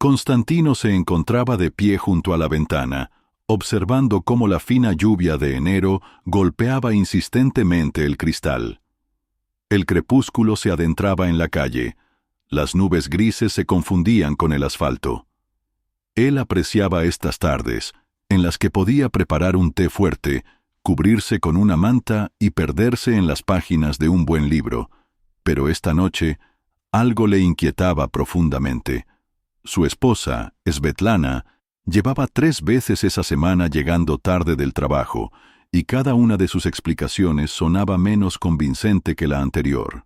Constantino se encontraba de pie junto a la ventana, observando cómo la fina lluvia de enero golpeaba insistentemente el cristal. El crepúsculo se adentraba en la calle. Las nubes grises se confundían con el asfalto. Él apreciaba estas tardes, en las que podía preparar un té fuerte, cubrirse con una manta y perderse en las páginas de un buen libro. Pero esta noche, algo le inquietaba profundamente. Su esposa, Svetlana, llevaba 3 veces esa semana llegando tarde del trabajo, y cada una de sus explicaciones sonaba menos convincente que la anterior.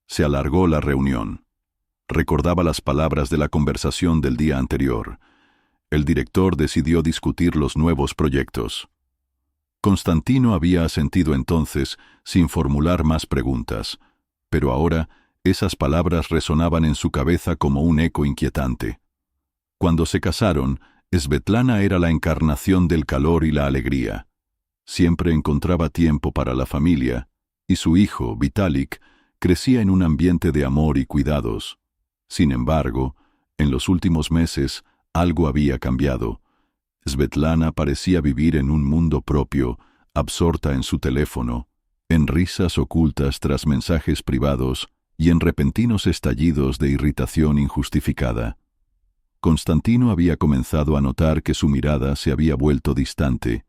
Se alargó la reunión. Recordaba las palabras de la conversación del día anterior. El director decidió discutir los nuevos proyectos. Constantino había asentido entonces, sin formular más preguntas, pero ahora esas palabras resonaban en su cabeza como un eco inquietante. Cuando se casaron, Svetlana era la encarnación del calor y la alegría. Siempre encontraba tiempo para la familia, y su hijo, Vitalik, crecía en un ambiente de amor y cuidados. Sin embargo, en los últimos meses, algo había cambiado. Svetlana parecía vivir en un mundo propio, absorta en su teléfono, en risas ocultas tras mensajes privados y en repentinos estallidos de irritación injustificada. Constantino había comenzado a notar que su mirada se había vuelto distante,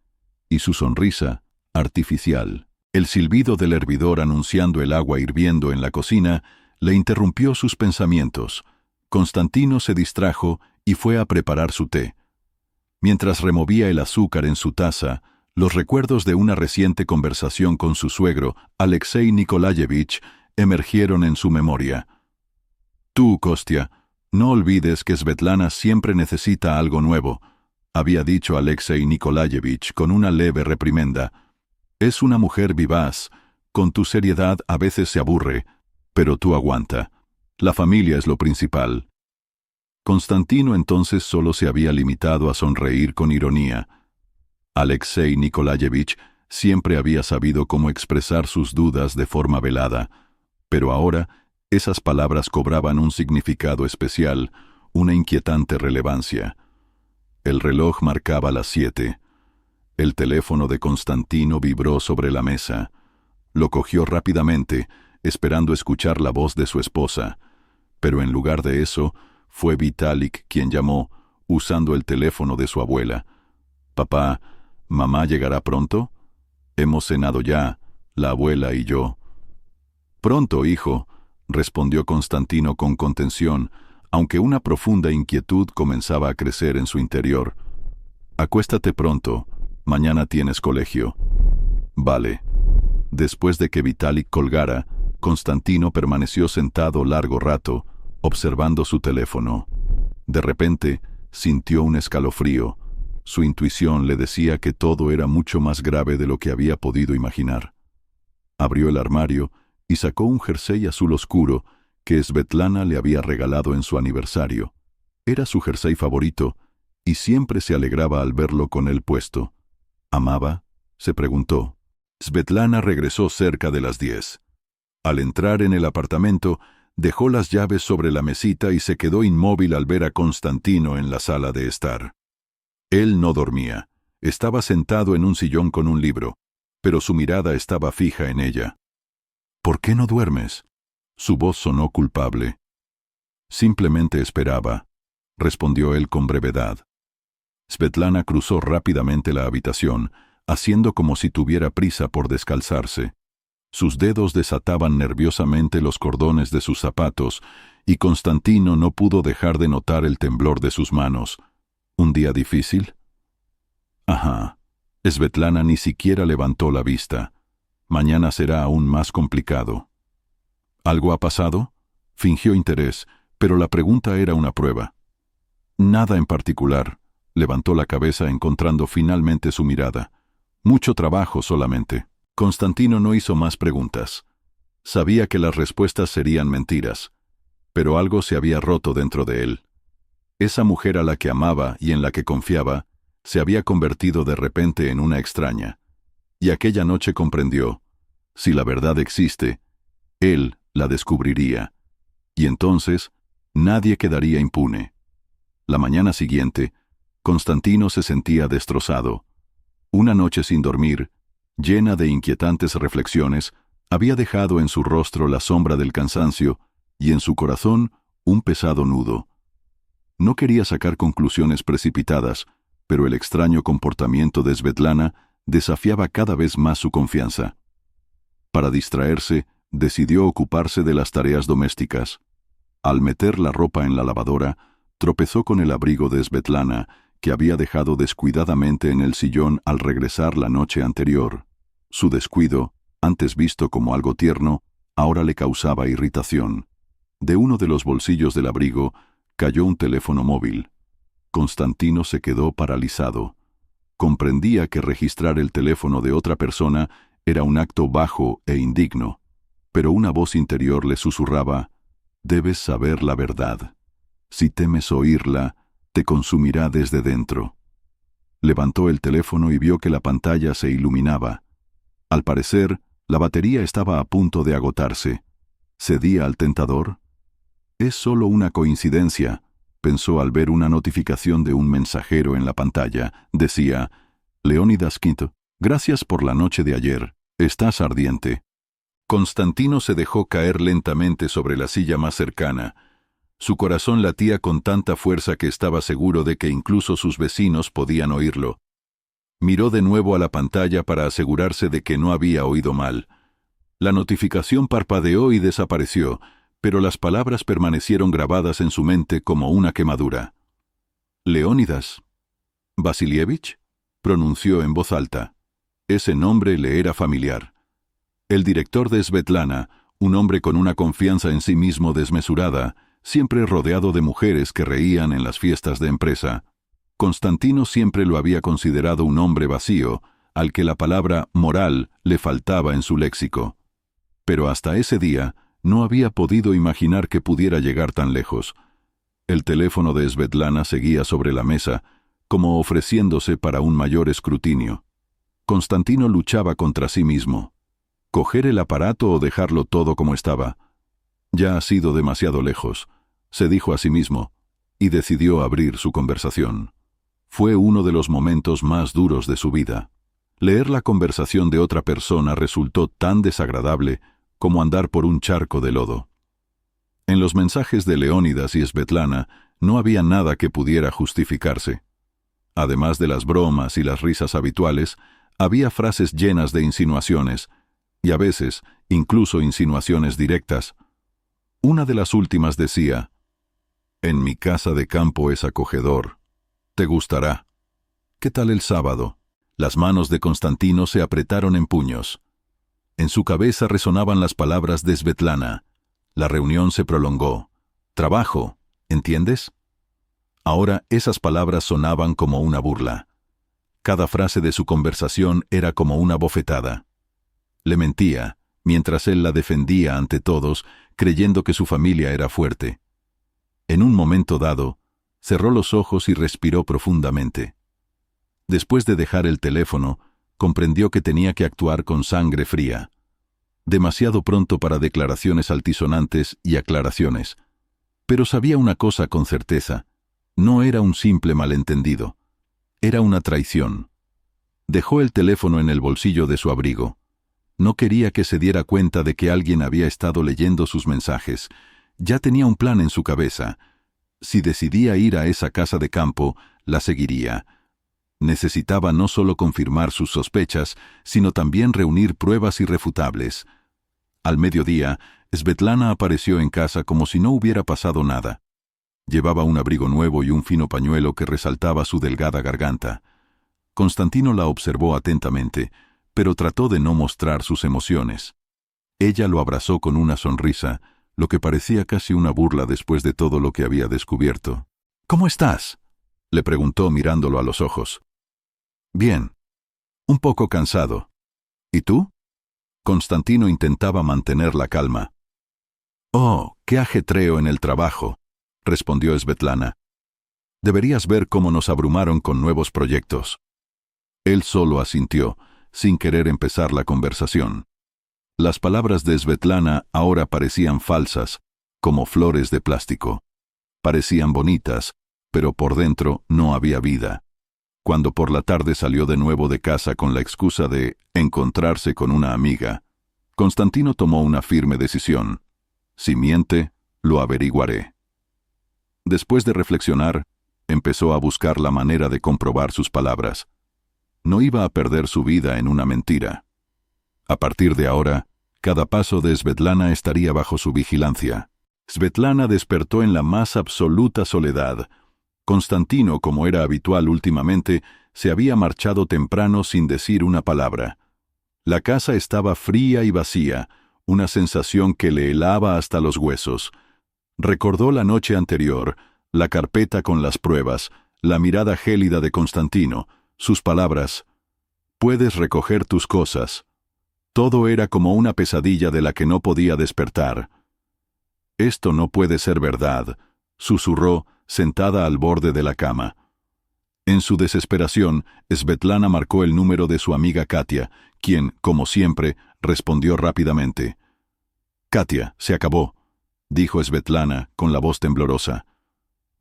y su sonrisa, artificial. El silbido del hervidor anunciando el agua hirviendo en la cocina le interrumpió sus pensamientos. Constantino se distrajo y fue a preparar su té. Mientras removía el azúcar en su taza, los recuerdos de una reciente conversación con su suegro, Alexei Nikolayevich, emergieron en su memoria. «Tú, Kostya, no olvides que Svetlana siempre necesita algo nuevo», había dicho Alexei Nikolayevich con una leve reprimenda. «Es una mujer vivaz. Con tu seriedad a veces se aburre, pero tú aguanta. La familia es lo principal». Constantino entonces solo se había limitado a sonreír con ironía. Alexei Nikolayevich siempre había sabido cómo expresar sus dudas de forma velada, pero ahora esas palabras cobraban un significado especial, una inquietante relevancia. El reloj marcaba las 7. El teléfono de Constantino vibró sobre la mesa. Lo cogió rápidamente, esperando escuchar la voz de su esposa, pero en lugar de eso, fue Vitalik quien llamó, usando el teléfono de su abuela. «Papá, ¿mamá llegará pronto? Hemos cenado ya, la abuela y yo». «Pronto, hijo», respondió Constantino con contención, aunque una profunda inquietud comenzaba a crecer en su interior. «Acuéstate pronto, mañana tienes colegio». «Vale». Después de que Vitalik colgara, Constantino permaneció sentado largo rato, observando su teléfono. De repente, sintió un escalofrío. Su intuición le decía que todo era mucho más grave de lo que había podido imaginar. Abrió el armario y sacó un jersey azul oscuro que Svetlana le había regalado en su aniversario. Era su jersey favorito, y siempre se alegraba al verlo con él puesto. ¿Amaba?, se preguntó. Svetlana regresó cerca de las 10. Al entrar en el apartamento, dejó las llaves sobre la mesita y se quedó inmóvil al ver a Constantino en la sala de estar. Él no dormía. Estaba sentado en un sillón con un libro, pero su mirada estaba fija en ella. «¿Por qué no duermes?», su voz sonó culpable. «Simplemente esperaba», respondió él con brevedad. Svetlana cruzó rápidamente la habitación, haciendo como si tuviera prisa por descalzarse. Sus dedos desataban nerviosamente los cordones de sus zapatos, y Constantino no pudo dejar de notar el temblor de sus manos. ¿Un día difícil? Ajá. Svetlana ni siquiera levantó la vista. Mañana será aún más complicado. ¿Algo ha pasado? Fingió interés, pero la pregunta era una prueba. Nada en particular. Levantó la cabeza encontrando finalmente su mirada. Mucho trabajo solamente. Constantino no hizo más preguntas. Sabía que las respuestas serían mentiras, pero algo se había roto dentro de él. Esa mujer a la que amaba y en la que confiaba se había convertido de repente en una extraña. Y aquella noche comprendió, si la verdad existe, él la descubriría. Y entonces nadie quedaría impune. La mañana siguiente, Constantino se sentía destrozado. Una noche sin dormir, llena de inquietantes reflexiones, había dejado en su rostro la sombra del cansancio y en su corazón un pesado nudo. No quería sacar conclusiones precipitadas, pero el extraño comportamiento de Svetlana desafiaba cada vez más su confianza. Para distraerse, decidió ocuparse de las tareas domésticas. Al meter la ropa en la lavadora, tropezó con el abrigo de Svetlana, que había dejado descuidadamente en el sillón al regresar la noche anterior. Su descuido, antes visto como algo tierno, ahora le causaba irritación. De uno de los bolsillos del abrigo cayó un teléfono móvil. Constantino se quedó paralizado. Comprendía que registrar el teléfono de otra persona era un acto bajo e indigno, pero una voz interior le susurraba: «Debes saber la verdad. Si temes oírla, te consumirá desde dentro». Levantó el teléfono y vio que la pantalla se iluminaba. Al parecer, la batería estaba a punto de agotarse. ¿Cedía al tentador? «Es solo una coincidencia», pensó al ver una notificación de un mensajero en la pantalla. Decía: «Leónidas V, gracias por la noche de ayer. Estás ardiente». Constantino se dejó caer lentamente sobre la silla más cercana. Su corazón latía con tanta fuerza que estaba seguro de que incluso sus vecinos podían oírlo. Miró de nuevo a la pantalla para asegurarse de que no había oído mal. La notificación parpadeó y desapareció, pero las palabras permanecieron grabadas en su mente como una quemadura. «Leónidas Vasilievich», pronunció en voz alta. Ese nombre le era familiar. El director de Svetlana, un hombre con una confianza en sí mismo desmesurada, siempre rodeado de mujeres que reían en las fiestas de empresa. Constantino siempre lo había considerado un hombre vacío, al que la palabra moral le faltaba en su léxico. Pero hasta ese día no había podido imaginar que pudiera llegar tan lejos. El teléfono de Svetlana seguía sobre la mesa, como ofreciéndose para un mayor escrutinio. Constantino luchaba contra sí mismo. ¿Coger el aparato o dejarlo todo como estaba? Ya ha sido demasiado lejos, se dijo a sí mismo, y decidió abrir su conversación. Fue uno de los momentos más duros de su vida. Leer la conversación de otra persona resultó tan desagradable como andar por un charco de lodo. En los mensajes de Leónidas y Svetlana no había nada que pudiera justificarse. Además de las bromas y las risas habituales, había frases llenas de insinuaciones, y a veces incluso insinuaciones directas. Una de las últimas decía: «En mi casa de campo es acogedor. Te gustará. ¿Qué tal el sábado?». Las manos de Constantino se apretaron en puños. En su cabeza resonaban las palabras de Svetlana. La reunión se prolongó. «Trabajo, ¿entiendes?». Ahora esas palabras sonaban como una burla. Cada frase de su conversación era como una bofetada. Le mentía, mientras él la defendía ante todos, creyendo que su familia era fuerte. En un momento dado, cerró los ojos y respiró profundamente. Después de dejar el teléfono, comprendió que tenía que actuar con sangre fría. Demasiado pronto para declaraciones altisonantes y aclaraciones. Pero sabía una cosa con certeza: no era un simple malentendido. Era una traición. Dejó el teléfono en el bolsillo de su abrigo. No quería que se diera cuenta de que alguien había estado leyendo sus mensajes. Ya tenía un plan en su cabeza. Si decidía ir a esa casa de campo, la seguiría. Necesitaba no solo confirmar sus sospechas, sino también reunir pruebas irrefutables. Al mediodía, Svetlana apareció en casa como si no hubiera pasado nada. Llevaba un abrigo nuevo y un fino pañuelo que resaltaba su delgada garganta. Constantino la observó atentamente, pero trató de no mostrar sus emociones. Ella lo abrazó con una sonrisa, lo que parecía casi una burla después de todo lo que había descubierto. «¿Cómo estás?», le preguntó mirándolo a los ojos. «Bien. Un poco cansado. ¿Y tú?». Constantino intentaba mantener la calma. «Oh, qué ajetreo en el trabajo», respondió Svetlana. «Deberías ver cómo nos abrumaron con nuevos proyectos». Él solo asintió, sin querer empezar la conversación. Las palabras de Svetlana ahora parecían falsas, como flores de plástico. Parecían bonitas, pero por dentro no había vida. Cuando por la tarde salió de nuevo de casa con la excusa de encontrarse con una amiga, Constantino tomó una firme decisión. Si miente, lo averiguaré. Después de reflexionar, empezó a buscar la manera de comprobar sus palabras. No iba a perder su vida en una mentira. A partir de ahora, cada paso de Svetlana estaría bajo su vigilancia. Svetlana despertó en la más absoluta soledad. Constantino, como era habitual últimamente, se había marchado temprano sin decir una palabra. La casa estaba fría y vacía, una sensación que le helaba hasta los huesos. Recordó la noche anterior, la carpeta con las pruebas, la mirada gélida de Constantino, sus palabras: «Puedes recoger tus cosas». Todo era como una pesadilla de la que no podía despertar. «Esto no puede ser verdad», susurró, sentada al borde de la cama. En su desesperación, Svetlana marcó el número de su amiga Katia, quien, como siempre, respondió rápidamente. «Katia, se acabó», dijo Svetlana con la voz temblorosa.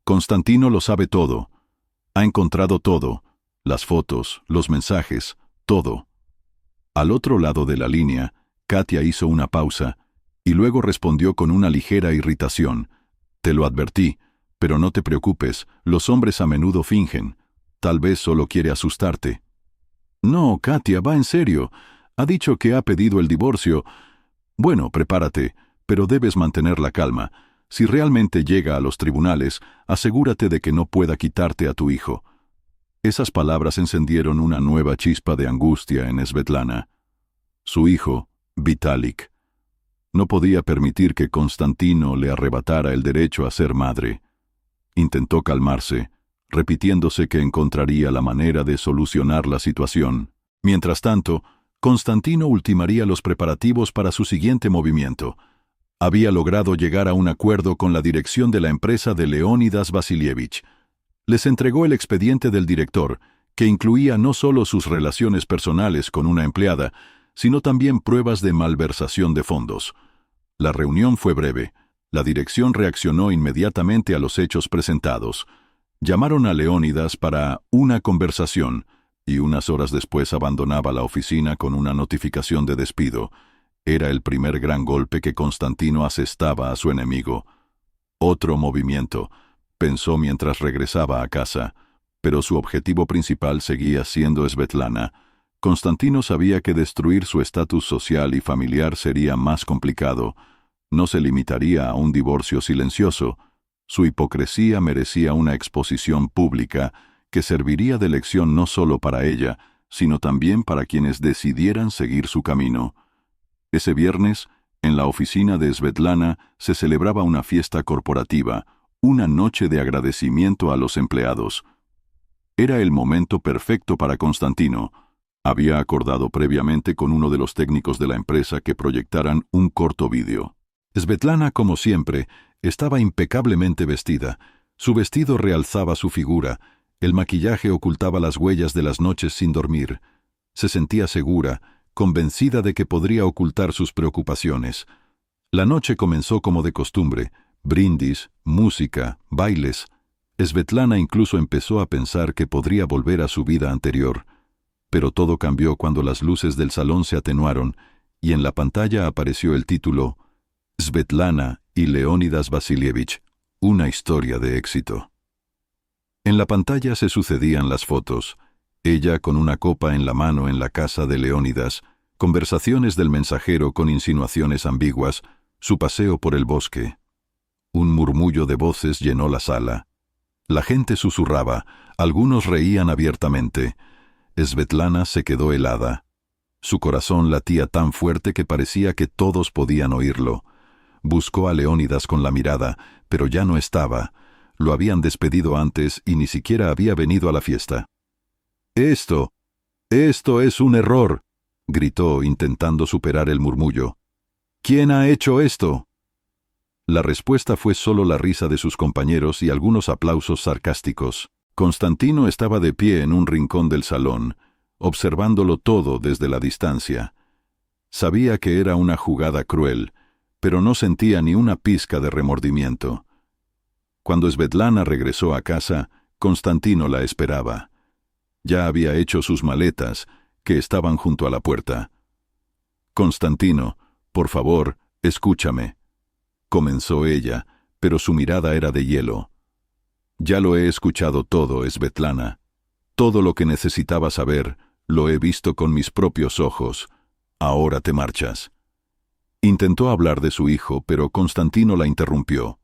«Constantino lo sabe todo. Ha encontrado todo, las fotos, los mensajes, todo». Al otro lado de la línea, Katia hizo una pausa, y luego respondió con una ligera irritación. «Te lo advertí, pero no te preocupes, los hombres a menudo fingen. Tal vez solo quiere asustarte». «No, Katia, va en serio. Ha dicho que ha pedido el divorcio. Bueno, prepárate, pero debes mantener la calma. Si realmente llega a los tribunales, asegúrate de que no pueda quitarte a tu hijo». Esas palabras encendieron una nueva chispa de angustia en Svetlana. Su hijo, Vitalik. No podía permitir que Constantino le arrebatara el derecho a ser madre. Intentó calmarse, repitiéndose que encontraría la manera de solucionar la situación. Mientras tanto, Constantino ultimaría los preparativos para su siguiente movimiento. Había logrado llegar a un acuerdo con la dirección de la empresa de Leónidas Vasilievich. Les entregó el expediente del director, que incluía no solo sus relaciones personales con una empleada, sino también pruebas de malversación de fondos. La reunión fue breve. La dirección reaccionó inmediatamente a los hechos presentados. Llamaron a Leónidas para una conversación, y unas horas después abandonaba la oficina con una notificación de despido. Era el primer gran golpe que Constantino asestaba a su enemigo. Otro movimiento, pensó mientras regresaba a casa, pero su objetivo principal seguía siendo Svetlana. Constantino sabía que destruir su estatus social y familiar sería más complicado. No se limitaría a un divorcio silencioso. Su hipocresía merecía una exposición pública que serviría de lección no solo para ella, sino también para quienes decidieran seguir su camino. Ese viernes, en la oficina de Svetlana, se celebraba una fiesta corporativa, una noche de agradecimiento a los empleados. Era el momento perfecto para Constantino. Había acordado previamente con uno de los técnicos de la empresa que proyectaran un corto vídeo. Svetlana, como siempre, estaba impecablemente vestida. Su vestido realzaba su figura, el maquillaje ocultaba las huellas de las noches sin dormir. Se sentía segura, convencida de que podría ocultar sus preocupaciones. La noche comenzó como de costumbre: brindis, música, bailes. Svetlana incluso empezó a pensar que podría volver a su vida anterior. Pero todo cambió cuando las luces del salón se atenuaron y en la pantalla apareció el título «Svetlana y Leónidas Vasilievich, una historia de éxito». En la pantalla se sucedían las fotos: ella con una copa en la mano en la casa de Leónidas, conversaciones del mensajero con insinuaciones ambiguas, su paseo por el bosque. Un murmullo de voces llenó la sala. La gente susurraba, algunos reían abiertamente. Svetlana se quedó helada. Su corazón latía tan fuerte que parecía que todos podían oírlo. Buscó a Leónidas con la mirada, pero ya no estaba. Lo habían despedido antes y ni siquiera había venido a la fiesta. «Esto es un error», gritó intentando superar el murmullo. «¿Quién ha hecho esto?». La respuesta fue solo la risa de sus compañeros y algunos aplausos sarcásticos. Constantino estaba de pie en un rincón del salón, observándolo todo desde la distancia. Sabía que era una jugada cruel, pero no sentía ni una pizca de remordimiento. Cuando Svetlana regresó a casa, Constantino la esperaba. Ya había hecho sus maletas, que estaban junto a la puerta. «Constantino, por favor, escúchame», comenzó ella, pero su mirada era de hielo. «Ya lo he escuchado todo, Svetlana. Todo lo que necesitaba saber, lo he visto con mis propios ojos. Ahora te marchas». Intentó hablar de su hijo, pero Constantino la interrumpió.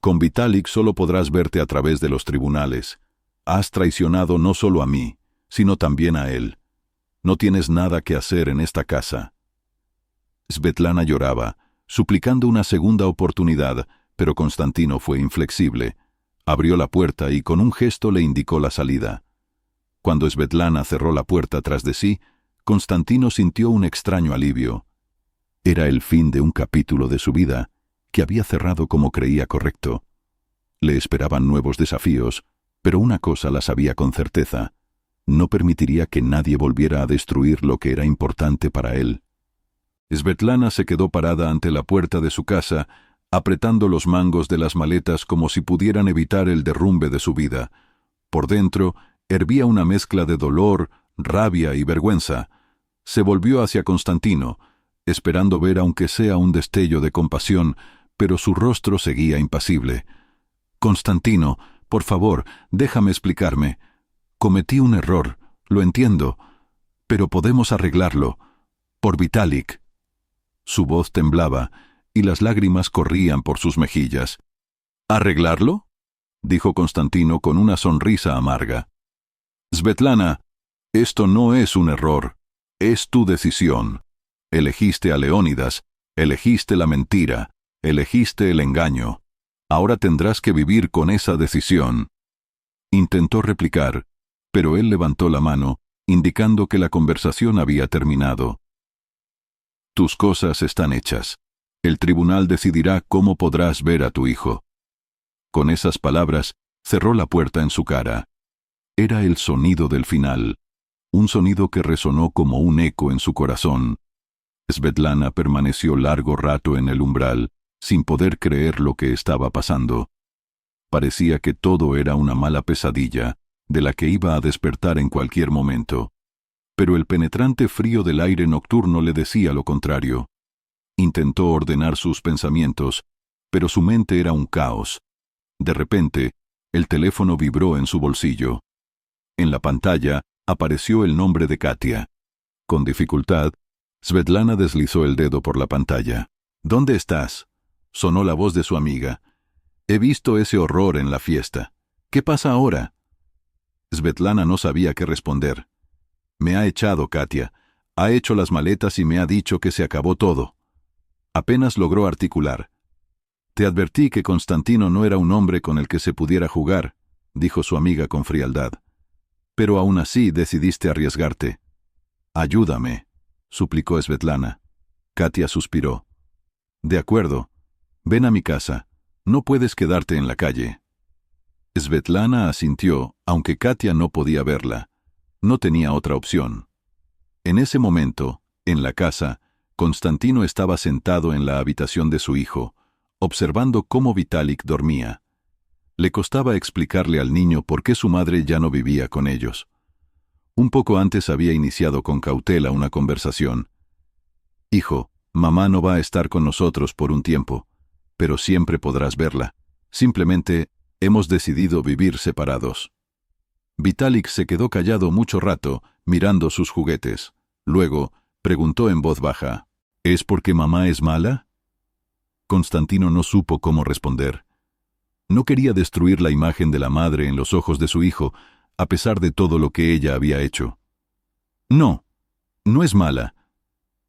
«Con Vitalik solo podrás verte a través de los tribunales. Has traicionado no solo a mí, sino también a él. No tienes nada que hacer en esta casa». Svetlana lloraba, suplicando una segunda oportunidad, pero Constantino fue inflexible. Abrió la puerta y con un gesto le indicó la salida. Cuando Svetlana cerró la puerta tras de sí, Constantino sintió un extraño alivio. Era el fin de un capítulo de su vida, que había cerrado como creía correcto. Le esperaban nuevos desafíos, pero una cosa la sabía con certeza: no permitiría que nadie volviera a destruir lo que era importante para él. Svetlana se quedó parada ante la puerta de su casa, apretando los mangos de las maletas como si pudieran evitar el derrumbe de su vida. Por dentro, hervía una mezcla de dolor, rabia y vergüenza. Se volvió hacia Constantino, esperando ver aunque sea un destello de compasión, pero su rostro seguía impasible. «Constantino, por favor, déjame explicarme. Cometí un error, lo entiendo, pero podemos arreglarlo. Por Vitalik». Su voz temblaba, y las lágrimas corrían por sus mejillas. «¿Arreglarlo?», dijo Constantino con una sonrisa amarga. «Svetlana, esto no es un error, es tu decisión. Elegiste a Leónidas, elegiste la mentira, elegiste el engaño. Ahora tendrás que vivir con esa decisión». Intentó replicar, pero él levantó la mano, indicando que la conversación había terminado. «Tus cosas están hechas. El tribunal decidirá cómo podrás ver a tu hijo». Con esas palabras, cerró la puerta en su cara. Era el sonido del final, un sonido que resonó como un eco en su corazón. Svetlana permaneció largo rato en el umbral, sin poder creer lo que estaba pasando. Parecía que todo era una mala pesadilla, de la que iba a despertar en cualquier momento. Pero el penetrante frío del aire nocturno le decía lo contrario. Intentó ordenar sus pensamientos, pero su mente era un caos. De repente, el teléfono vibró en su bolsillo. En la pantalla apareció el nombre de Katia. Con dificultad, Svetlana deslizó el dedo por la pantalla. «¿Dónde estás?», sonó la voz de su amiga. «He visto ese horror en la fiesta. ¿Qué pasa ahora?». Svetlana no sabía qué responder. «Me ha echado, Katia. Ha hecho las maletas y me ha dicho que se acabó todo». Apenas logró articular. «Te advertí que Constantino no era un hombre con el que se pudiera jugar», dijo su amiga con frialdad. «Pero aún así decidiste arriesgarte». «Ayúdame», suplicó Svetlana. Katia suspiró. «De acuerdo. Ven a mi casa. No puedes quedarte en la calle». Svetlana asintió, aunque Katia no podía verla. No tenía otra opción. En ese momento, en la casa, Constantino estaba sentado en la habitación de su hijo, observando cómo Vitalik dormía. Le costaba explicarle al niño por qué su madre ya no vivía con ellos. Un poco antes había iniciado con cautela una conversación. «Hijo, mamá no va a estar con nosotros por un tiempo, pero siempre podrás verla. Simplemente hemos decidido vivir separados». Vitalik se quedó callado mucho rato, mirando sus juguetes. Luego, preguntó en voz baja, «¿Es porque mamá es mala?». Constantino no supo cómo responder. No quería destruir la imagen de la madre en los ojos de su hijo, a pesar de todo lo que ella había hecho. «No, no es mala.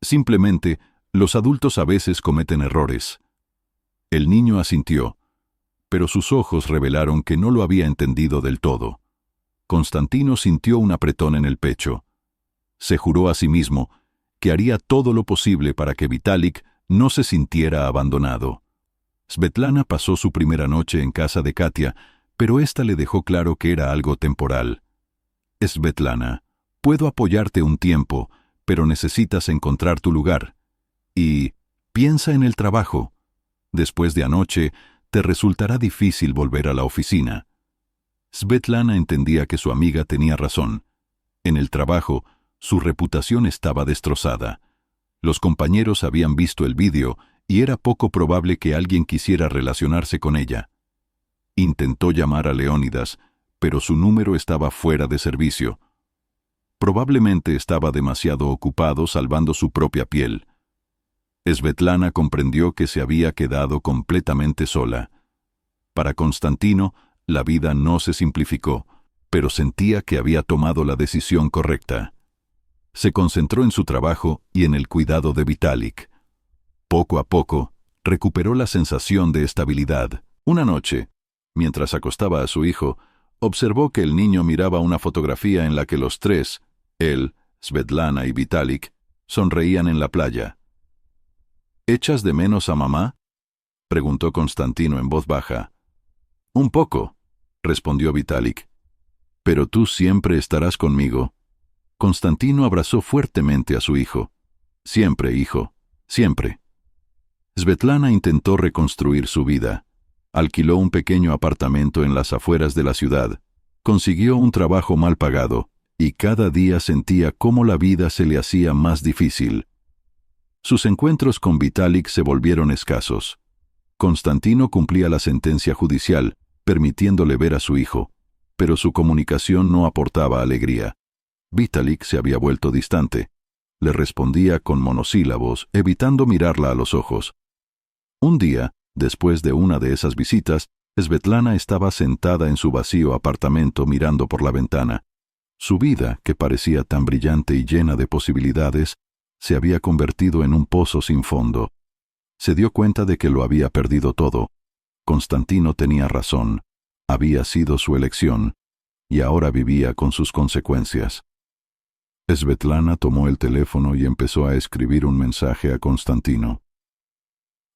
Simplemente, los adultos a veces cometen errores». El niño asintió, pero sus ojos revelaron que no lo había entendido del todo. Constantino sintió un apretón en el pecho. Se juró a sí mismo que haría todo lo posible para que Vitalik no se sintiera abandonado. Svetlana pasó su primera noche en casa de Katia, pero ésta le dejó claro que era algo temporal. «Svetlana, puedo apoyarte un tiempo, pero necesitas encontrar tu lugar. Y piensa en el trabajo. Después de anoche, te resultará difícil volver a la oficina. Svetlana entendía que su amiga tenía razón. En el trabajo, su reputación estaba destrozada. Los compañeros habían visto el vídeo y era poco probable que alguien quisiera relacionarse con ella. Intentó llamar a Leónidas, pero su número estaba fuera de servicio. Probablemente estaba demasiado ocupado salvando su propia piel. Svetlana comprendió que se había quedado completamente sola. Para Constantino, la vida no se simplificó, pero sentía que había tomado la decisión correcta. Se concentró en su trabajo y en el cuidado de Vitalik. Poco a poco, recuperó la sensación de estabilidad. Una noche, mientras acostaba a su hijo, observó que el niño miraba una fotografía en la que los tres, él, Svetlana y Vitalik, sonreían en la playa. ¿Echas de menos a mamá?, preguntó Constantino en voz baja. Un poco, respondió Vitalik. Pero tú siempre estarás conmigo. Constantino abrazó fuertemente a su hijo. Siempre, hijo, siempre. Svetlana intentó reconstruir su vida. Alquiló un pequeño apartamento en las afueras de la ciudad. Consiguió un trabajo mal pagado, y cada día sentía cómo la vida se le hacía más difícil. Sus encuentros con Vitalik se volvieron escasos. Constantino cumplía la sentencia judicial, permitiéndole ver a su hijo, pero su comunicación no aportaba alegría. Vitalik se había vuelto distante. Le respondía con monosílabos, evitando mirarla a los ojos. Un día, después de una de esas visitas, Svetlana estaba sentada en su vacío apartamento mirando por la ventana. Su vida, que parecía tan brillante y llena de posibilidades, se había convertido en un pozo sin fondo. Se dio cuenta de que lo había perdido todo. Constantino tenía razón. Había sido su elección, y ahora vivía con sus consecuencias. Svetlana tomó el teléfono y empezó a escribir un mensaje a Constantino.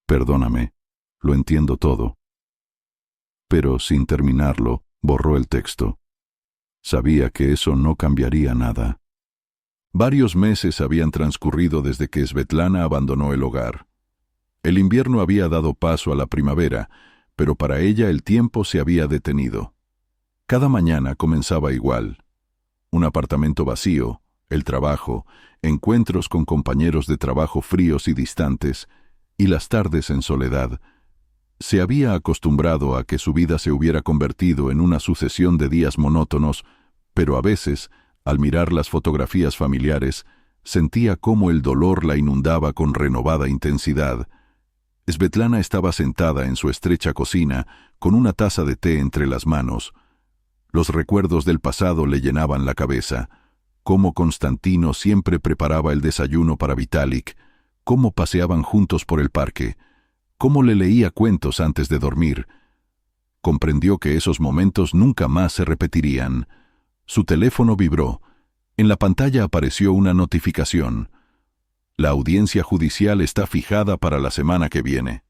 Perdóname, lo entiendo todo. Pero sin terminarlo, borró el texto. Sabía que eso no cambiaría nada. Varios meses habían transcurrido desde que Svetlana abandonó el hogar. El invierno había dado paso a la primavera, pero para ella el tiempo se había detenido. Cada mañana comenzaba igual. Un apartamento vacío, el trabajo, encuentros con compañeros de trabajo fríos y distantes, y las tardes en soledad. Se había acostumbrado a que su vida se hubiera convertido en una sucesión de días monótonos, pero a veces, al mirar las fotografías familiares, sentía cómo el dolor la inundaba con renovada intensidad. Svetlana estaba sentada en su estrecha cocina, con una taza de té entre las manos. Los recuerdos del pasado le llenaban la cabeza. Cómo Constantino siempre preparaba el desayuno para Vitalik, cómo paseaban juntos por el parque, cómo le leía cuentos antes de dormir. Comprendió que esos momentos nunca más se repetirían. Su teléfono vibró. En la pantalla apareció una notificación. La audiencia judicial está fijada para la semana que viene.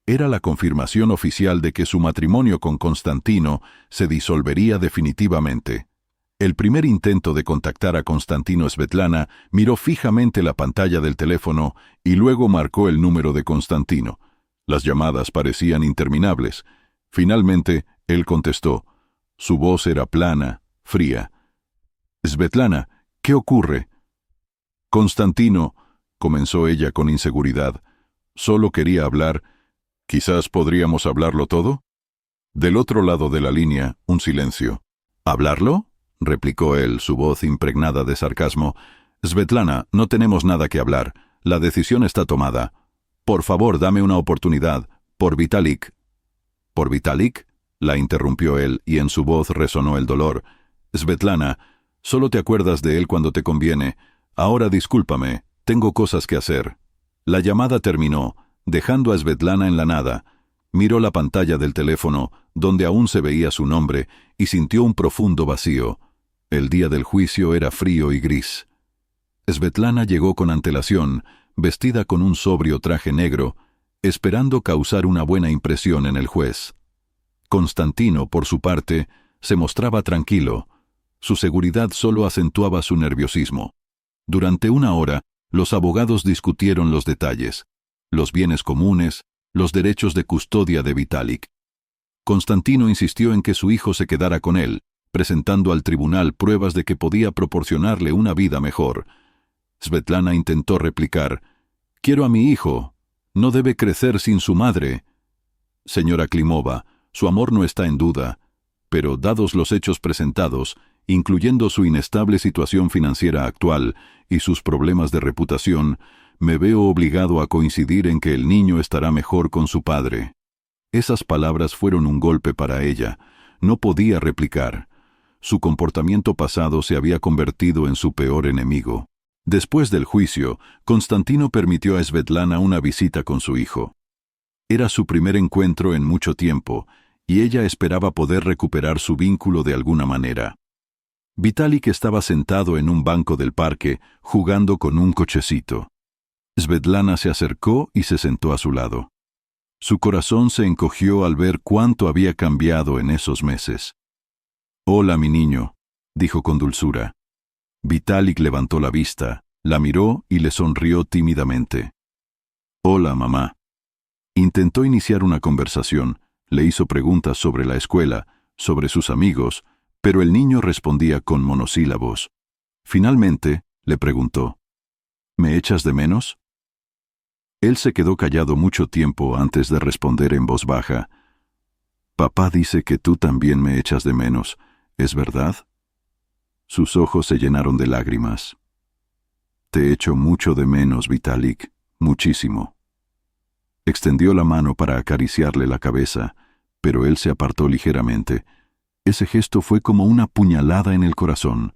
Era la confirmación oficial de que su matrimonio con Constantino se disolvería definitivamente. El primer intento de contactar a Constantino, Svetlana miró fijamente la pantalla del teléfono y luego marcó el número de Constantino. Las llamadas parecían interminables. Finalmente, él contestó. Su voz era plana, fría. «Svetlana, ¿qué ocurre?» «Constantino», comenzó ella con inseguridad. «Solo quería hablar. ¿Quizás podríamos hablarlo todo?» Del otro lado de la línea, un silencio. «¿Hablarlo?», replicó él, su voz impregnada de sarcasmo. «Svetlana, no tenemos nada que hablar. La decisión está tomada. Por favor, dame una oportunidad. Por Vitalik». «¿Por Vitalik?», la interrumpió él, y en su voz resonó el dolor. «Svetlana, solo te acuerdas de él cuando te conviene. Ahora discúlpame, tengo cosas que hacer». La llamada terminó, dejando a Svetlana en la nada. Miró la pantalla del teléfono, donde aún se veía su nombre, y sintió un profundo vacío. El día del juicio era frío y gris. Svetlana llegó con antelación, vestida con un sobrio traje negro, esperando causar una buena impresión en el juez. Constantino, por su parte, se mostraba tranquilo. Su seguridad solo acentuaba su nerviosismo. Durante una hora, los abogados discutieron los detalles, los bienes comunes, los derechos de custodia de Vitalik. Constantino insistió en que su hijo se quedara con él, presentando al tribunal pruebas de que podía proporcionarle una vida mejor. Svetlana intentó replicar: «Quiero a mi hijo. No debe crecer sin su madre». «Señora Klimova, su amor no está en duda, pero dados los hechos presentados, incluyendo su inestable situación financiera actual y sus problemas de reputación, me veo obligado a coincidir en que el niño estará mejor con su padre». Esas palabras fueron un golpe para ella. No podía replicar. Su comportamiento pasado se había convertido en su peor enemigo. Después del juicio, Constantino permitió a Svetlana una visita con su hijo. Era su primer encuentro en mucho tiempo, y ella esperaba poder recuperar su vínculo de alguna manera. Vitalik estaba sentado en un banco del parque, jugando con un cochecito. Svetlana se acercó y se sentó a su lado. Su corazón se encogió al ver cuánto había cambiado en esos meses. «Hola, mi niño», dijo con dulzura. Vitalik levantó la vista, la miró y le sonrió tímidamente. «Hola, mamá». Intentó iniciar una conversación, le hizo preguntas sobre la escuela, sobre sus amigos, pero el niño respondía con monosílabos. Finalmente, le preguntó: «¿Me echas de menos?». Él se quedó callado mucho tiempo antes de responder en voz baja: «Papá dice que tú también me echas de menos, ¿es verdad?». Sus ojos se llenaron de lágrimas. «Te echo mucho de menos, Vitalik, muchísimo». Extendió la mano para acariciarle la cabeza, pero él se apartó ligeramente. Ese gesto fue como una puñalada en el corazón.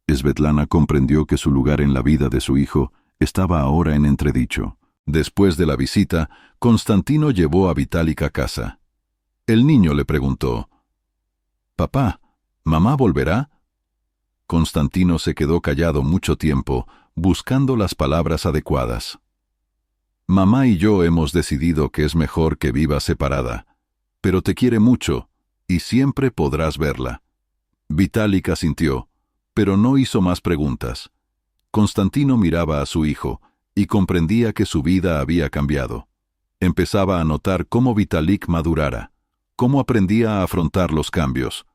Svetlana comprendió que su lugar en la vida de su hijo estaba ahora en entredicho. Después de la visita, Constantino llevó a Vitalik a casa. El niño le preguntó: «Papá, ¿mamá volverá?». Constantino se quedó callado mucho tiempo, buscando las palabras adecuadas. «Mamá y yo hemos decidido que es mejor que vivas separada, pero te quiere mucho, y siempre podrás verla». Vitalik asintió, pero no hizo más preguntas. Constantino miraba a su hijo, y comprendía que su vida había cambiado. Empezaba a notar cómo Vitalik madurara, cómo aprendía a afrontar los cambios.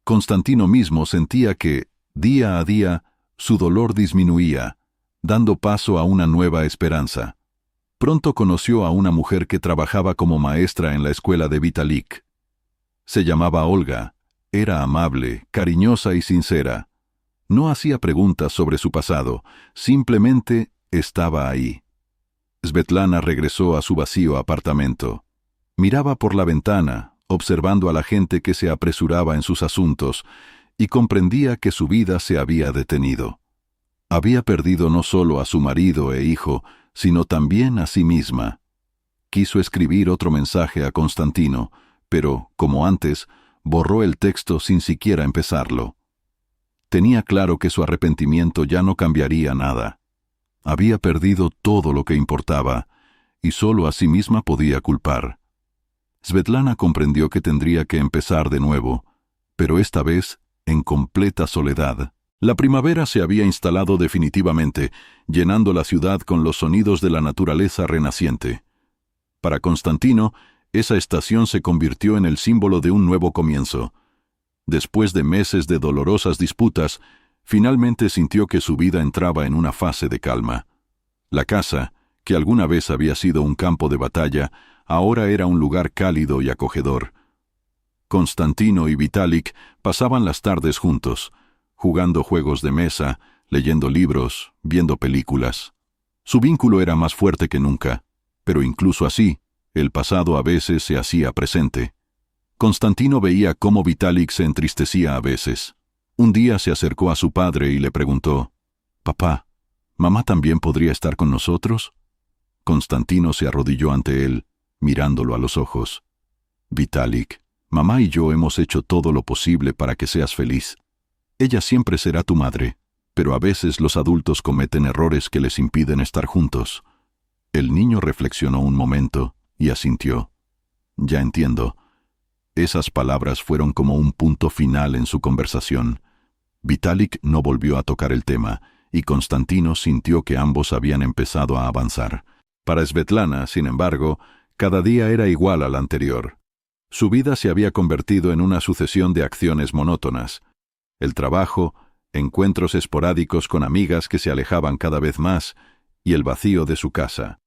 Constantino mismo sentía que, día a día, su dolor disminuía, dando paso a una nueva esperanza. Pronto conoció a una mujer que trabajaba como maestra en la escuela de Vitalik. Se llamaba Olga, era amable, cariñosa y sincera. No hacía preguntas sobre su pasado, simplemente estaba ahí. Svetlana regresó a su vacío apartamento. Miraba por la ventana, observando a la gente que se apresuraba en sus asuntos, y comprendía que su vida se había detenido. Había perdido no solo a su marido e hijo, sino también a sí misma. Quiso escribir otro mensaje a Constantino, pero, como antes, borró el texto sin siquiera empezarlo. Tenía claro que su arrepentimiento ya no cambiaría nada. Había perdido todo lo que importaba, y solo a sí misma podía culpar. Svetlana comprendió que tendría que empezar de nuevo, pero esta vez en completa soledad. La primavera se había instalado definitivamente, llenando la ciudad con los sonidos de la naturaleza renaciente. Para Constantino, esa estación se convirtió en el símbolo de un nuevo comienzo. Después de meses de dolorosas disputas, finalmente sintió que su vida entraba en una fase de calma. La casa, que alguna vez había sido un campo de batalla, ahora era un lugar cálido y acogedor. Constantino y Vitalik pasaban las tardes juntos, jugando juegos de mesa, leyendo libros, viendo películas. Su vínculo era más fuerte que nunca, pero incluso así, el pasado a veces se hacía presente. Constantino veía cómo Vitalik se entristecía a veces. Un día se acercó a su padre y le preguntó: «Papá, ¿mamá también podría estar con nosotros?». Constantino se arrodilló ante él, mirándolo a los ojos. «Vitalik, mamá y yo hemos hecho todo lo posible para que seas feliz. Ella siempre será tu madre, pero a veces los adultos cometen errores que les impiden estar juntos». El niño reflexionó un momento y asintió. «Ya entiendo». Esas palabras fueron como un punto final en su conversación. Vitalik no volvió a tocar el tema, y Constantino sintió que ambos habían empezado a avanzar. Para Svetlana, sin embargo, Cada día era igual al anterior. Su vida se había convertido en una sucesión de acciones monótonas. El trabajo, encuentros esporádicos con amigas que se alejaban cada vez más, y el vacío de su casa.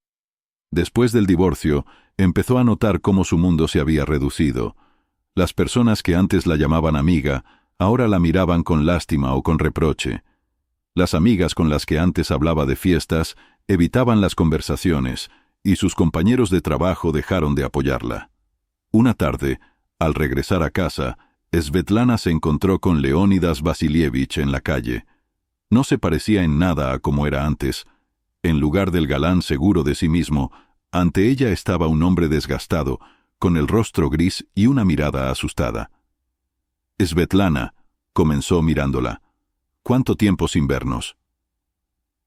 Después del divorcio, empezó a notar cómo su mundo se había reducido. Las personas que antes la llamaban amiga, ahora la miraban con lástima o con reproche. Las amigas con las que antes hablaba de fiestas evitaban las conversaciones, y sus compañeros de trabajo dejaron de apoyarla. Una tarde, al regresar a casa, Svetlana se encontró con Leónidas Vasilievich en la calle. No se parecía en nada a como era antes. En lugar del galán seguro de sí mismo, ante ella estaba un hombre desgastado, con el rostro gris y una mirada asustada. «Svetlana», comenzó mirándola, «¿cuánto tiempo sin vernos?»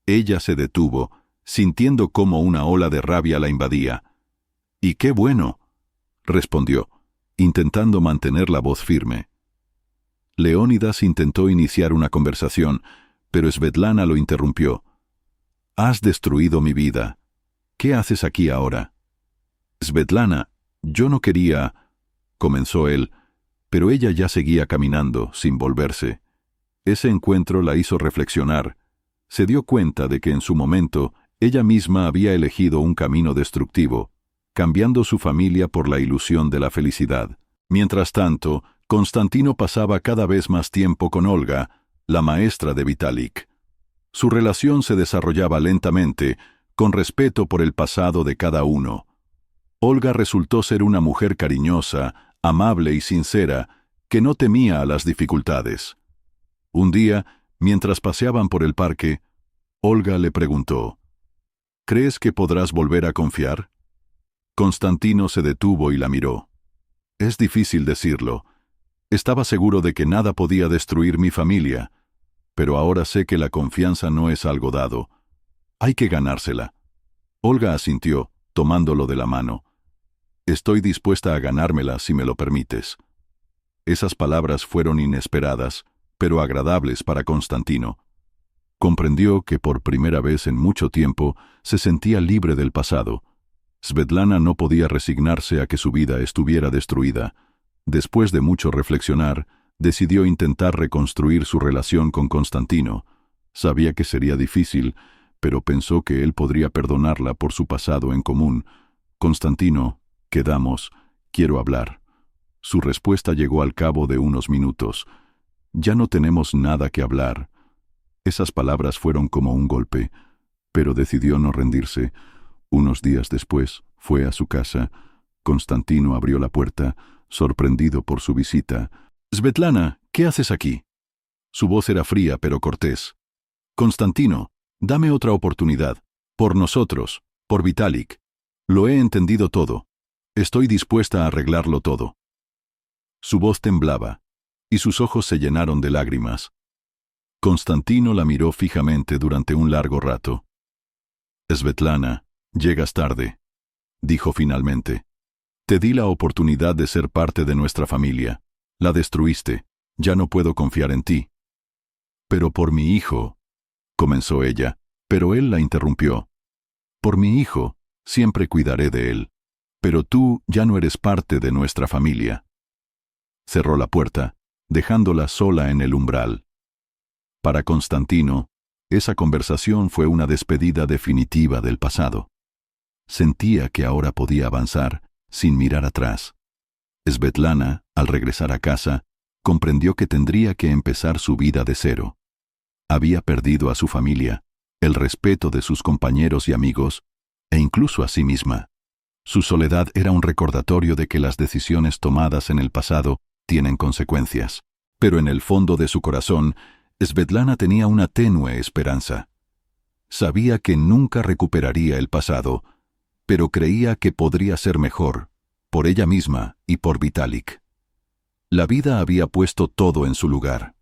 Ella se detuvo, sintiendo cómo una ola de rabia la invadía. «¡Y qué bueno!», respondió, intentando mantener la voz firme. Leónidas intentó iniciar una conversación, pero Svetlana lo interrumpió. «Has destruido mi vida. ¿Qué haces aquí ahora?» «Svetlana, yo no quería…», comenzó él, pero ella ya seguía caminando, sin volverse. Ese encuentro la hizo reflexionar. Se dio cuenta de que en su momento ella misma había elegido un camino destructivo, cambiando su familia por la ilusión de la felicidad. Mientras tanto, Constantino pasaba cada vez más tiempo con Olga, la maestra de Vitalik. Su relación se desarrollaba lentamente, con respeto por el pasado de cada uno. Olga resultó ser una mujer cariñosa, amable y sincera, que no temía a las dificultades. Un día, mientras paseaban por el parque, Olga le preguntó, «¿Crees que podrás volver a confiar?» Constantino se detuvo y la miró. «Es difícil decirlo. Estaba seguro de que nada podía destruir mi familia, pero ahora sé que la confianza no es algo dado. Hay que ganársela». Olga asintió, tomándolo de la mano. «Estoy dispuesta a ganármela si me lo permites». Esas palabras fueron inesperadas, pero agradables para Constantino. Comprendió que por primera vez en mucho tiempo se sentía libre del pasado. Svetlana no podía resignarse a que su vida estuviera destruida. Después de mucho reflexionar, decidió intentar reconstruir su relación con Constantino. Sabía que sería difícil, pero pensó que él podría perdonarla por su pasado en común. «Constantino, quedamos, quiero hablar». Su respuesta llegó al cabo de unos minutos. «Ya no tenemos nada que hablar». Esas palabras fueron como un golpe, pero decidió no rendirse. Unos días después, fue a su casa. Constantino abrió la puerta, sorprendido por su visita. «Svetlana, ¿qué haces aquí?» Su voz era fría pero cortés. «Constantino, dame otra oportunidad. Por nosotros, por Vitalik. Lo he entendido todo. Estoy dispuesta a arreglarlo todo». Su voz temblaba, y sus ojos se llenaron de lágrimas. Constantino la miró fijamente durante un largo rato. «Svetlana, llegas tarde», dijo finalmente. «Te di la oportunidad de ser parte de nuestra familia. La destruiste. Ya no puedo confiar en ti». «Pero por mi hijo», comenzó ella, pero él la interrumpió. «Por mi hijo, siempre cuidaré de él. Pero tú ya no eres parte de nuestra familia». Cerró la puerta, dejándola sola en el umbral. Para Constantino, esa conversación fue una despedida definitiva del pasado. Sentía que ahora podía avanzar, sin mirar atrás. Svetlana, al regresar a casa, comprendió que tendría que empezar su vida de cero. Había perdido a su familia, el respeto de sus compañeros y amigos, e incluso a sí misma. Su soledad era un recordatorio de que las decisiones tomadas en el pasado tienen consecuencias. Pero en el fondo de su corazón, Svetlana tenía una tenue esperanza. Sabía que nunca recuperaría el pasado, pero creía que podría ser mejor, por ella misma y por Vitalik. La vida había puesto todo en su lugar.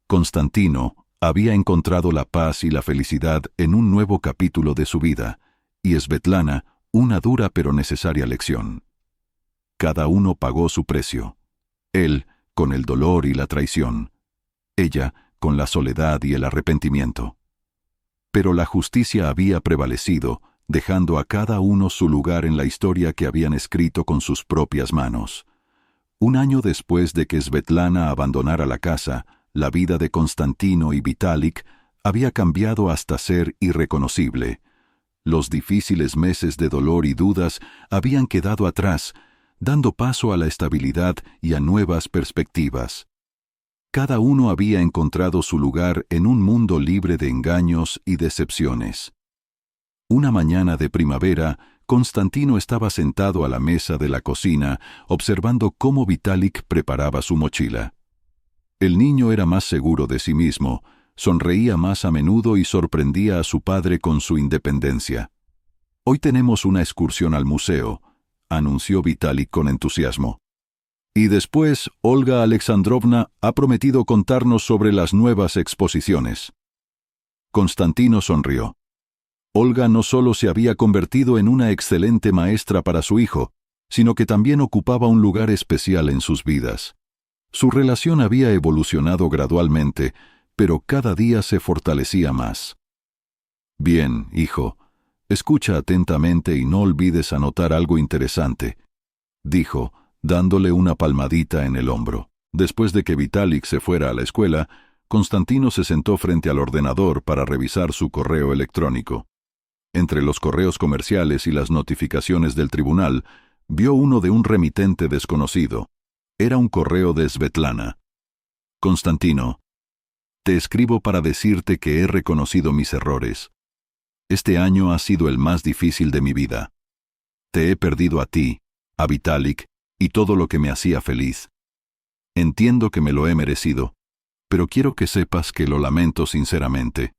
Constantino había encontrado la paz y la felicidad en un nuevo capítulo de su vida, y Svetlana una dura pero necesaria lección. Cada uno pagó su precio. Él, con el dolor y la traición. Ella, con la soledad y el arrepentimiento. Pero la justicia había prevalecido, dejando a cada uno su lugar en la historia que habían escrito con sus propias manos. Un año después de que Svetlana abandonara la casa, la vida de Constantino y Vitalik había cambiado hasta ser irreconocible. Los difíciles meses de dolor y dudas habían quedado atrás, dando paso a la estabilidad y a nuevas perspectivas. Cada uno había encontrado su lugar en un mundo libre de engaños y decepciones. Una mañana de primavera, Constantino estaba sentado a la mesa de la cocina, observando cómo Vitalik preparaba su mochila. El niño era más seguro de sí mismo, sonreía más a menudo y sorprendía a su padre con su independencia. «Hoy tenemos una excursión al museo», anunció Vitalik con entusiasmo. «Y después, Olga Alexandrovna ha prometido contarnos sobre las nuevas exposiciones». Constantino sonrió. Olga no solo se había convertido en una excelente maestra para su hijo, sino que también ocupaba un lugar especial en sus vidas. Su relación había evolucionado gradualmente, pero cada día se fortalecía más. «Bien, hijo, escucha atentamente y no olvides anotar algo interesante», dijo, dándole una palmadita en el hombro. Después de que Vitalik se fuera a la escuela, Constantino se sentó frente al ordenador para revisar su correo electrónico. Entre los correos comerciales y las notificaciones del tribunal, vio uno de un remitente desconocido. Era un correo de Svetlana. «Constantino, te escribo para decirte que he reconocido mis errores. Este año ha sido el más difícil de mi vida. Te he perdido a ti, a Vitalik, y todo lo que me hacía feliz. Entiendo que me lo he merecido, pero quiero que sepas que lo lamento sinceramente.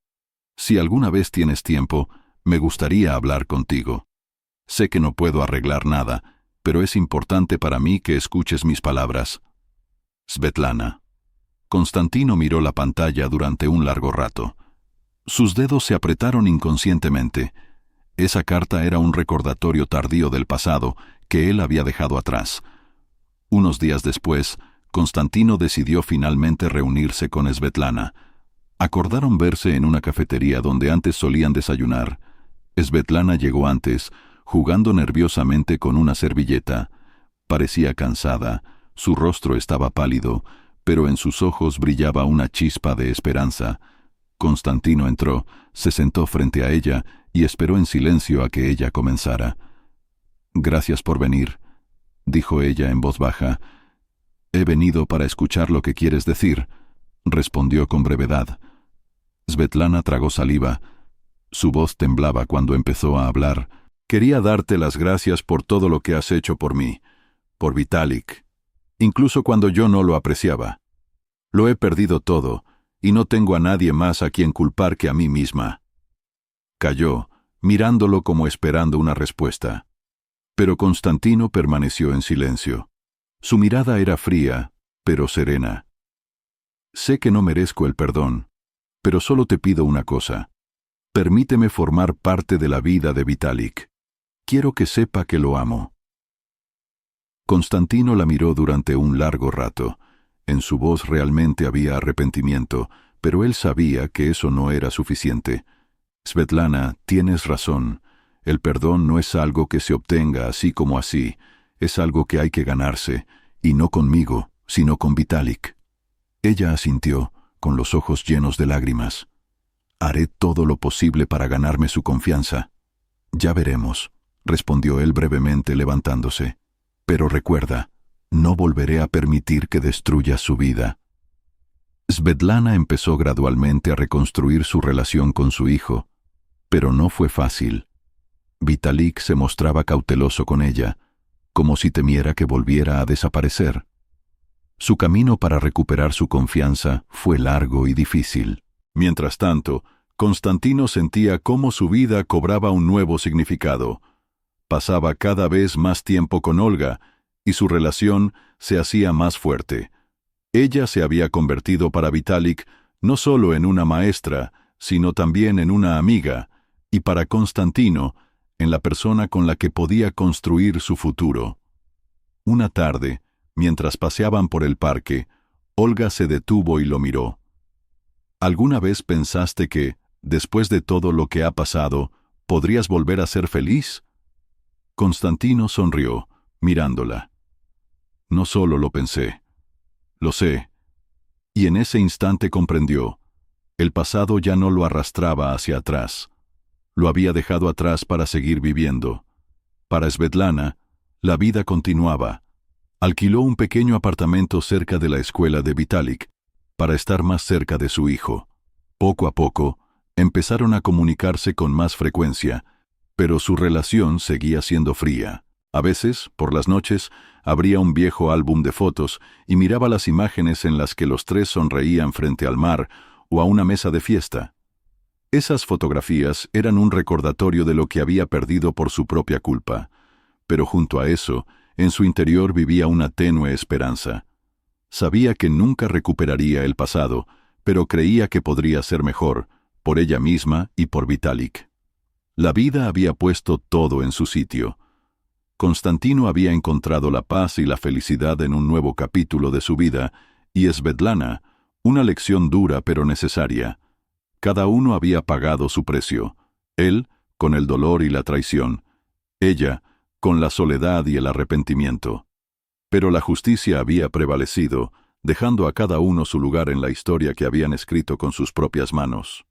Si alguna vez tienes tiempo, me gustaría hablar contigo. Sé que no puedo arreglar nada, pero es importante para mí que escuches mis palabras. Svetlana». Constantino miró la pantalla durante un largo rato. Sus dedos se apretaron inconscientemente. Esa carta era un recordatorio tardío del pasado que él había dejado atrás. Unos días después, Constantino decidió finalmente reunirse con Svetlana. Acordaron verse en una cafetería donde antes solían desayunar. Svetlana llegó antes, jugando nerviosamente con una servilleta. Parecía cansada, su rostro estaba pálido, pero en sus ojos brillaba una chispa de esperanza. Constantino entró, se sentó frente a ella y esperó en silencio a que ella comenzara. «Gracias por venir», dijo ella en voz baja. «He venido para escuchar lo que quieres decir», respondió con brevedad. Svetlana tragó saliva. Su voz temblaba cuando empezó a hablar. «Quería darte las gracias por todo lo que has hecho por mí, por Vitalik, incluso cuando yo no lo apreciaba. Lo he perdido todo, y no tengo a nadie más a quien culpar que a mí misma». Calló, mirándolo como esperando una respuesta. Pero Constantino permaneció en silencio. Su mirada era fría, pero serena. «Sé que no merezco el perdón, pero solo te pido una cosa. Permíteme formar parte de la vida de Vitalik. Quiero que sepa que lo amo». Constantino la miró durante un largo rato. En su voz realmente había arrepentimiento, pero él sabía que eso no era suficiente. «Svetlana, tienes razón. El perdón no es algo que se obtenga así como así. Es algo que hay que ganarse, y no conmigo, sino con Vitalik». Ella asintió, con los ojos llenos de lágrimas. «Haré todo lo posible para ganarme su confianza». «Ya veremos», respondió él brevemente levantándose. «Pero recuerda, no volveré a permitir que destruyas su vida». Svetlana empezó gradualmente a reconstruir su relación con su hijo, pero no fue fácil. Vitalik se mostraba cauteloso con ella, como si temiera que volviera a desaparecer. Su camino para recuperar su confianza fue largo y difícil. Mientras tanto, Constantino sentía cómo su vida cobraba un nuevo significado. Pasaba cada vez más tiempo con Olga, y su relación se hacía más fuerte. Ella se había convertido para Vitalik no solo en una maestra, sino también en una amiga, y para Constantino, en la persona con la que podía construir su futuro. Una tarde, mientras paseaban por el parque, Olga se detuvo y lo miró. «¿Alguna vez pensaste que, después de todo lo que ha pasado, ¿Podrías volver a ser feliz? Constantino sonrió, mirándola. No solo lo pensé. Lo sé. Y en ese instante comprendió. El pasado ya no lo arrastraba hacia atrás. Lo había dejado atrás para seguir viviendo. Para Svetlana, la vida continuaba. Alquiló un pequeño apartamento cerca de la escuela de Vitalik, para estar más cerca de su hijo. Poco a poco, empezaron a comunicarse con más frecuencia, pero su relación seguía siendo fría. A veces, por las noches, abría un viejo álbum de fotos y miraba las imágenes en las que los tres sonreían frente al mar o a una mesa de fiesta. Esas fotografías eran un recordatorio de lo que había perdido por su propia culpa, pero junto a eso, en su interior vivía una tenue esperanza. Sabía que nunca recuperaría el pasado, pero creía que podría ser mejor, por ella misma y por Vitalik. La vida había puesto todo en su sitio. Constantino había encontrado la paz y la felicidad en un nuevo capítulo de su vida, y Svetlana, una lección dura pero necesaria. Cada uno había pagado su precio. Él, con el dolor y la traición. Ella, con la soledad y el arrepentimiento. Pero la justicia había prevalecido, dejando a cada uno su lugar en la historia que habían escrito con sus propias manos.